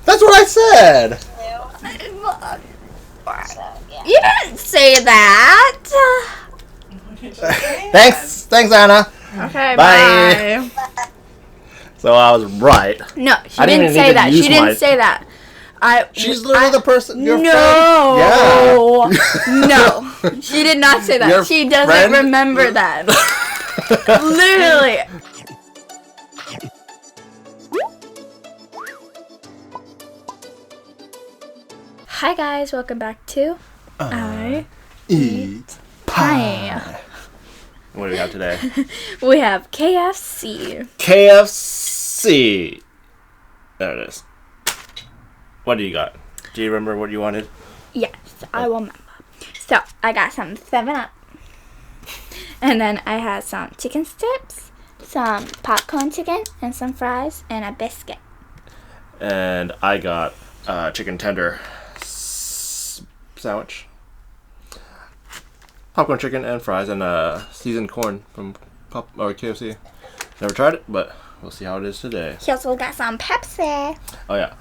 That's what I said. You didn't say that. Thanks, Anna. Okay, Bye. bye. So I was right. No, she I didn't say that. She didn't say that. She's literally the person. Your no, friend. Yeah. No, she did not say that. Your she doesn't friend? remember that. Literally. Hi guys, welcome back to I Eat Pie. What do we have today? We have KFC. KFC. There it is. What do you got? Do you remember what you wanted? Yes, I will remember. So, I got some 7-Up. And then I had some chicken strips, some popcorn chicken, and some fries, and a biscuit. And I got chicken tender sandwich. Popcorn chicken and fries and seasoned corn from KFC. Never tried it, but we'll see how it is today. He also got some Pepsi. Oh yeah.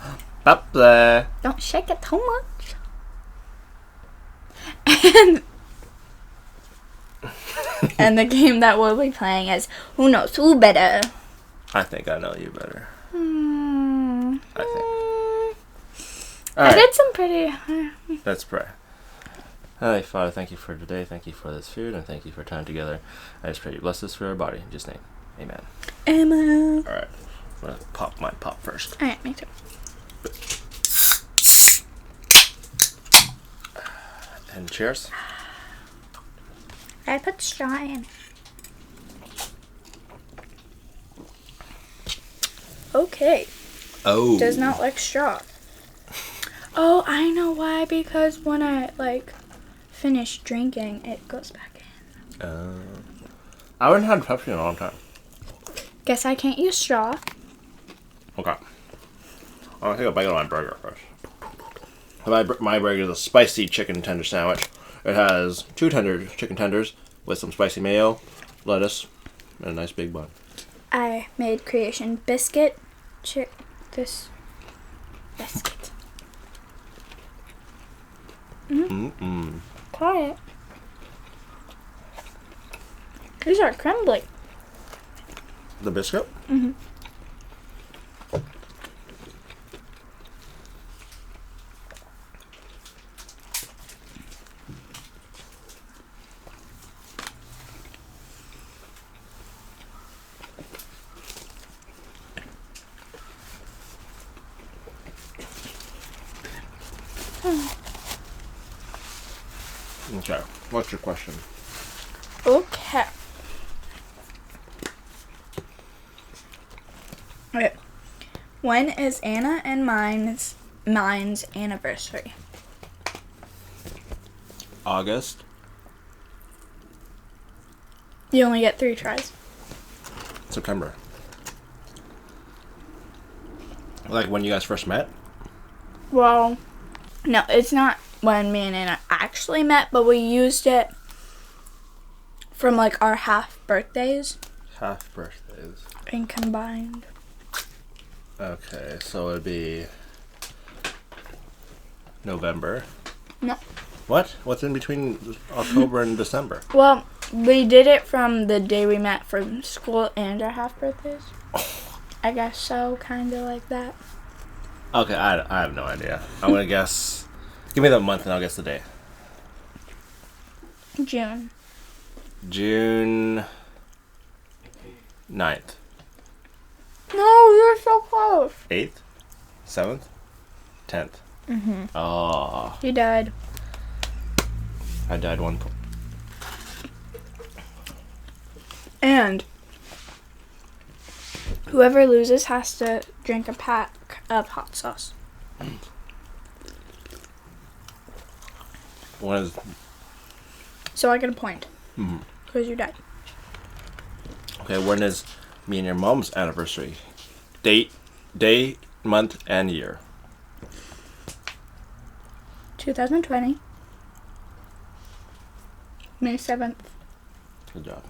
Pepsi. Don't shake it too much. And the game that we'll be playing is Who Knows Who Better. I think I know you better. I think. I did some pretty... Let's pray. Heavenly Father, thank you for today. Thank you for this food, and thank you for time together. I just pray you bless this for our body. In Jesus' name, amen. Amen. All right. I'm going to pop my pop first. All right, me too. And cheers. I put straw in. Okay. Oh. Does not like straw. Oh, I know why. Because when I, finish drinking, it goes back in. I haven't had Pepsi in a long time. Guess I can't use straw. Okay. I'll take a bite of my burger first. My burger is a spicy chicken tender sandwich. It has 2 chicken tenders with some spicy mayo, lettuce, and a nice big bun. I made creation biscuit. This biscuit. Mm-mm. Try it. These are crumbly. The biscuit? Mm-hmm. Okay. What's your question? Okay. Okay. When is Anna and mine's anniversary? August. You only get 3 tries. September. Like when you guys first met? Well, no, it's not when me and Anna actually met, but we used it from our half birthdays Half birthdays. and combined. Okay, so it'd be November. No. What? What's in between October and December? Well, we did it from the day we met from school and our half birthdays. I guess so, kind of like that. Okay, I have no idea. I'm gonna guess. Give me the month and I'll guess the day. June. June 9th. No, you're so close. 8th? 7th? 10th. Mm-hmm. Oh. You died. I died one. And whoever loses has to drink a pack of hot sauce. When is... So I get a point. Mm-hmm. Because you died. Okay, when is me and your mom's anniversary? Date, day, month, and year. 2020. May 7th. Good job.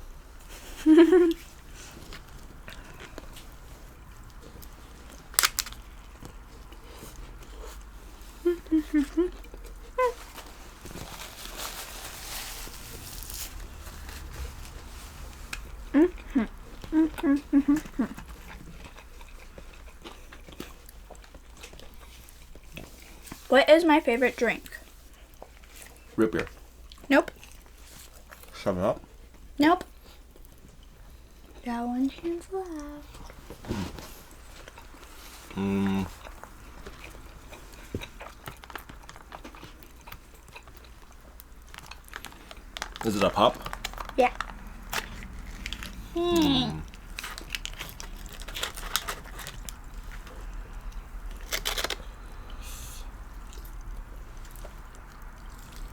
What is my favorite drink? Root beer. Nope. 7-Up. Nope. Got one chance left. Is it a pop? Yeah.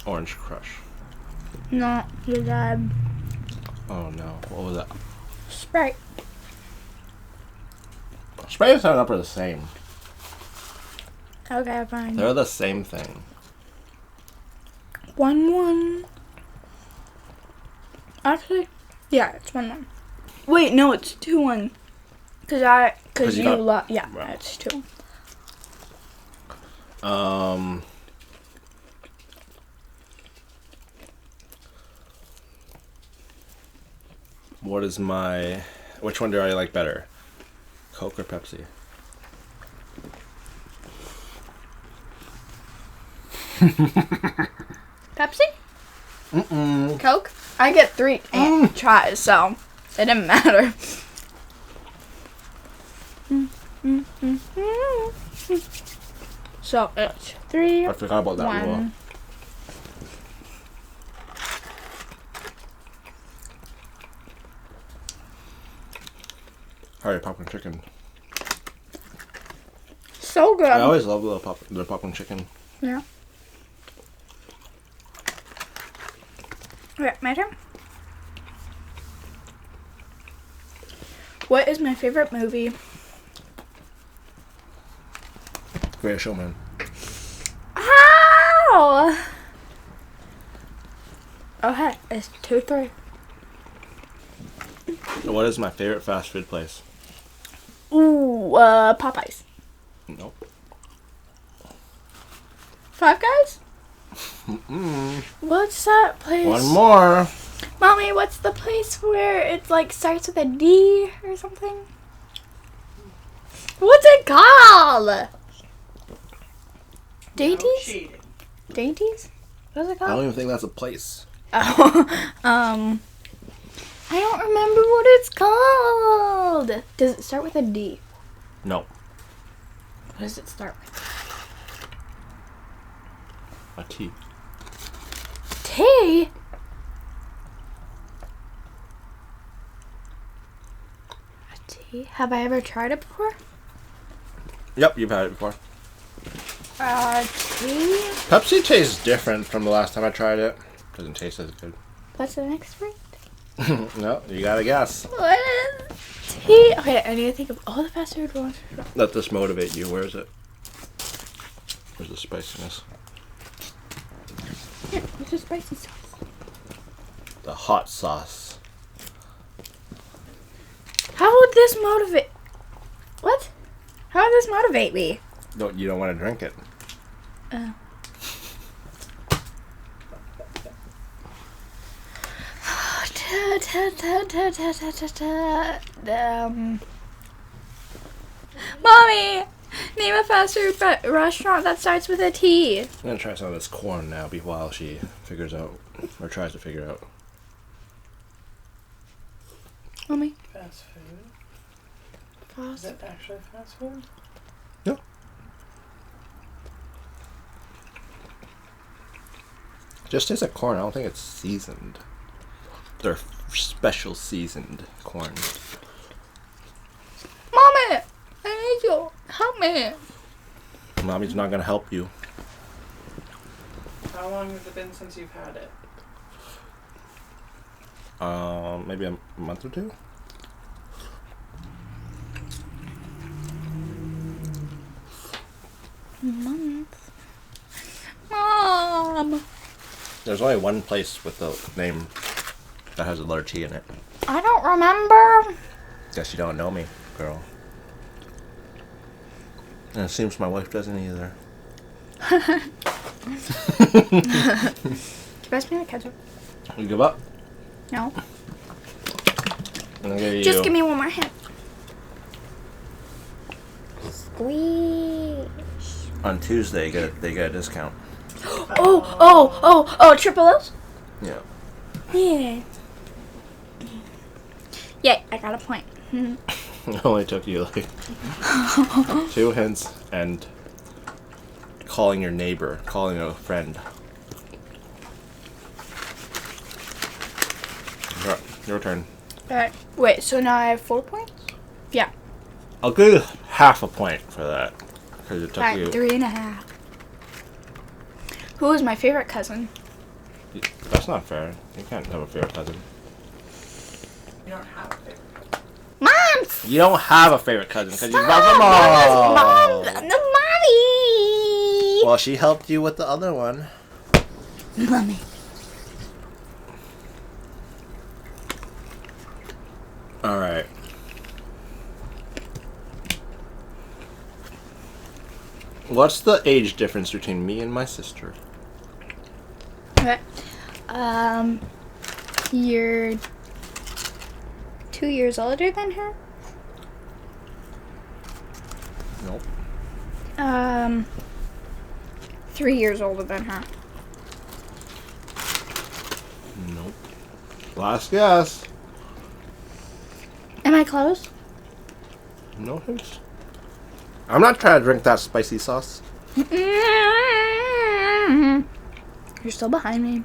Orange Crush. No, you're dead. Oh no. What was that? Sprite. Sprite and 7-Up are the same. Okay, fine. They're the same thing. 1-1. Actually, yeah, it's 1-1. Wait, no, it's 2-1. Cause you you got- lost. Yeah, right. it's 2. What is my... Which one do I like better? Coke or Pepsi? Pepsi? Coke? I get 3 tries, so it didn't matter. So it's 3. I forgot about that 1. rule. Alright, popcorn chicken. So good. I always love the popcorn chicken. Yeah. Okay, my turn. What is my favorite movie? Greatest Showman. How? Okay, it's 2-3. What is my favorite fast food place? Ooh, Popeyes. Nope. Five Guys? What's that place? One more. Mommy, what's the place where it like starts with a D or something? What's it called? Dainties? Dainties? What's it I called? don't even think that's a place. Oh, I don't remember what it's called. Does it start with a D? No. What does it start with? A T. T? A T? Have I ever tried it before? Yep, you've had it before. T? Pepsi tastes different from the last time I tried it. Doesn't taste as good. What's the next word? No, you gotta guess. What is T? Okay, I need to think of all the fast food ones. Let this motivate you. Where is it? Where's the spiciness? Here, this is spicy sauce. The hot sauce. How would this motivate? What? How would this motivate me? No, you don't want to drink it. Oh. Mommy, name a fast food restaurant that starts with a T. I'm gonna try some of this corn now while she figures out, or tries to figure out. Mommy. Fast food? Is Fast. it actually fast food? Yeah. Just tastes like corn. I don't think it's seasoned. They're special seasoned corn. Mommy, I need you. Help me. Mommy's not gonna help you. How long has it been since you've had it? Maybe a month or two. Month. Mom. There's only one place with the name that has a letter T in it. I don't remember. Guess you don't know me, girl. And it seems my wife doesn't either. Pass me the ketchup. You give up? No. I'm gonna give you... Just give me one more hit. Squeeze. On Tuesday, they get a discount. Oh, triple O's? Yeah. Yeah. Yay, I got a point. It only took you like 2 hints and calling your neighbor, calling a friend. Alright, your turn. Alright. Wait, so now I have 4 points? Yeah. I'll give you half a point for that. Because it took Alright, you... 3.5. Who is my favorite cousin? That's not fair. You can't have a favorite cousin. You don't have a favorite. Mom! You don't have a favorite cousin because you love Stop! them all. Mom! The mommy! Well, she helped you with the other one. Mommy. Alright. What's the age difference between me and my sister? Okay. You're 2 years older than her? Nope. 3 years older than her. Nope. Last guess. Am I close? No hints. I'm not trying to drink that spicy sauce. You're still behind me.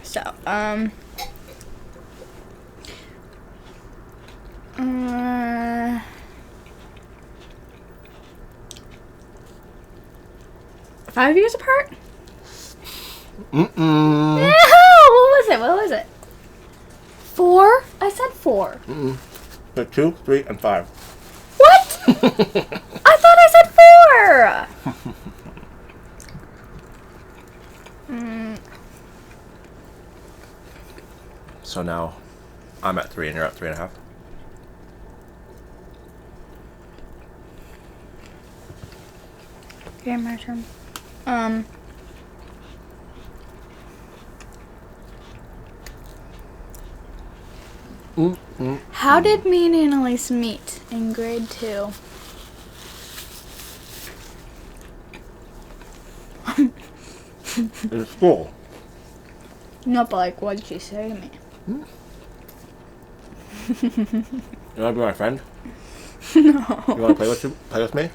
So, 5 years apart? Mm-mm. No! What was it? 4? I said 4. Mm-mm. So 2, 3, and 5. What? I thought I said 4! So now I'm at 3 and you're at 3.5. Okay, my turn. How did me and Annalise meet in grade 2? In school. No, but like, what did she say to me? You want to be my friend? No. You want to play with me?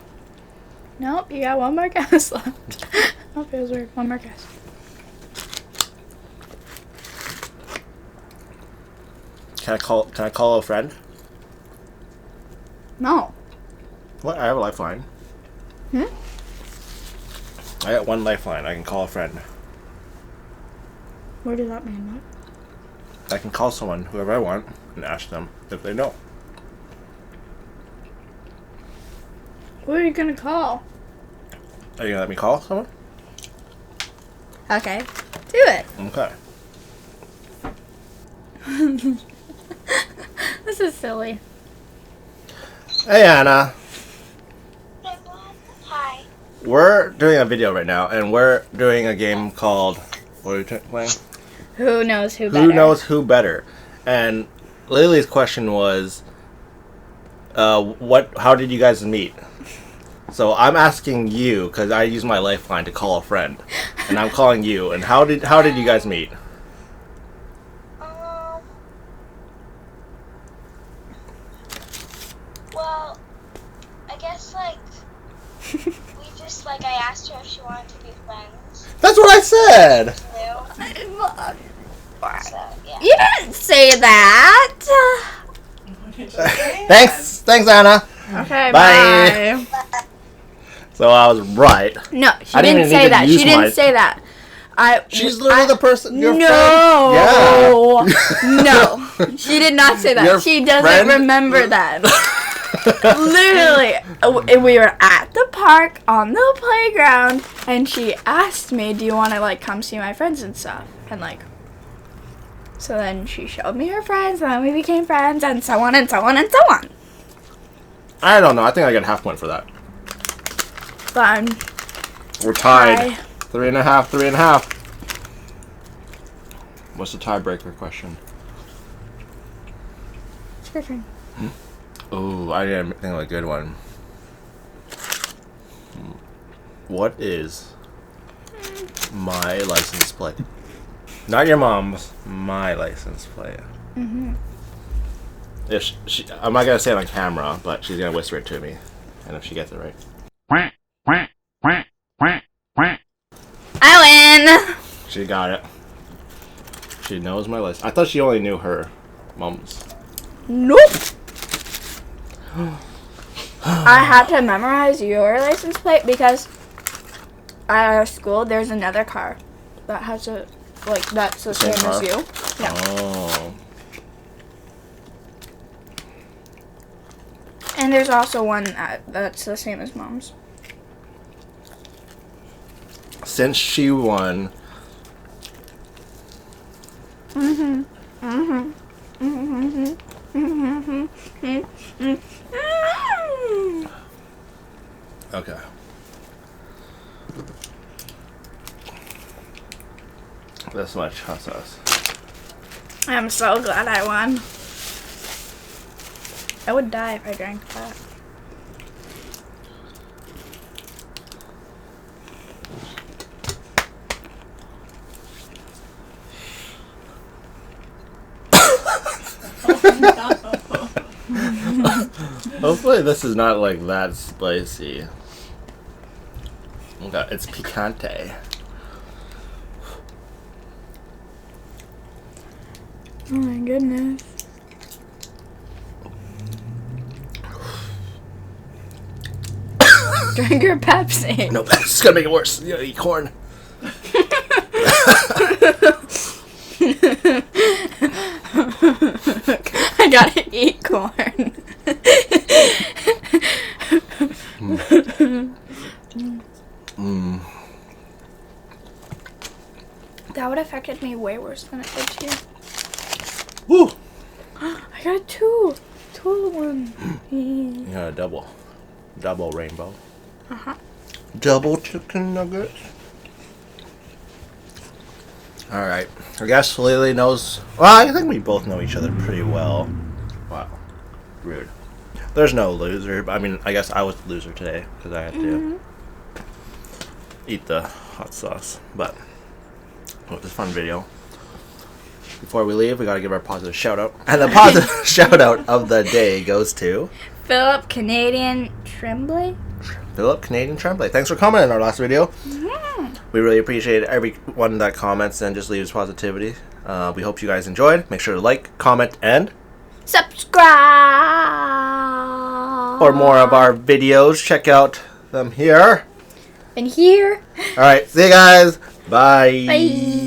Nope, you got one more guess left. Oh, feels weird. One more guess. Can I call a friend? No. What? I have a lifeline. Hmm? I got one lifeline. I can call a friend. What does that mean? What? I can call someone, whoever I want, and ask them if they know. Who are you gonna call? Are you gonna let me call someone? Okay. Do it. Okay. This is silly. Hey, Anna. Hey, Mom. Hi. We're doing a video right now, and we're doing a game called... What are we playing? Who knows who better? Who knows who better? And Lily's question was, how did you guys meet? So I'm asking you, because I used my lifeline to call a friend, and I'm calling you. And how did you guys meet? Well, I guess, we just, I asked her if she wanted to be friends. That's what I said. So, yeah. You didn't say that. What did you say? Thanks, Anna. Okay, Bye. bye. So I was right. No, she I didn't didn't even say need to that. use She didn't mine. say that. She's literally the person. Your No. friend. No. She did not say that. Your She doesn't friend? remember that. Literally, we were at the park on the playground, and she asked me, "Do you want to come see my friends and stuff?" And so then she showed me her friends, and then we became friends, and so on and so on and so on. I don't know. I think I get half point for that. But We're tied. Tie. 3.5, 3.5. What's the tiebreaker question? It's your turn. Oh, I didn't think of a good one. What is my license plate? Not your mom's. My license plate. If I'm not gonna say it on camera, but she's gonna whisper it to me, and if she gets it right, I win. she got it. She knows my license. I thought she only knew her mom's. Nope. I had to memorize your license plate because at our school there's another car that has a that's the same as you. Yeah. Oh. And there's also one that's the same as mom's. Since she won. Okay. This much hot sauce. I'm so glad I won. I would die if I drank that. Hopefully this is not like that spicy. Okay, it's picante. Oh my goodness. Drink your Pepsi. Nope, it's gonna make it worse. You gotta eat corn. I gotta eat corn. That would have affected me way worse than it did you. Woo! I got two. Two of them. You got a double. Double rainbow. Uh-huh. Double chicken nuggets. Alright. I guess Lily knows. Well, I think we both know each other pretty well. Wow. Rude. There's no loser. I mean, I guess I was the loser today because I had to eat the hot sauce. But it was a fun video. Before we leave, we gotta give our positive shout out. And the positive shout out of the day goes to Philip Canadian Tremblay. Philip Canadian Tremblay. Thanks for commenting on our last video. We really appreciate everyone that comments and just leaves positivity. We hope you guys enjoyed. Make sure to like, comment, and Subscribe. for more of our videos, check out them here. And here. Alright, see you guys. Bye. Bye.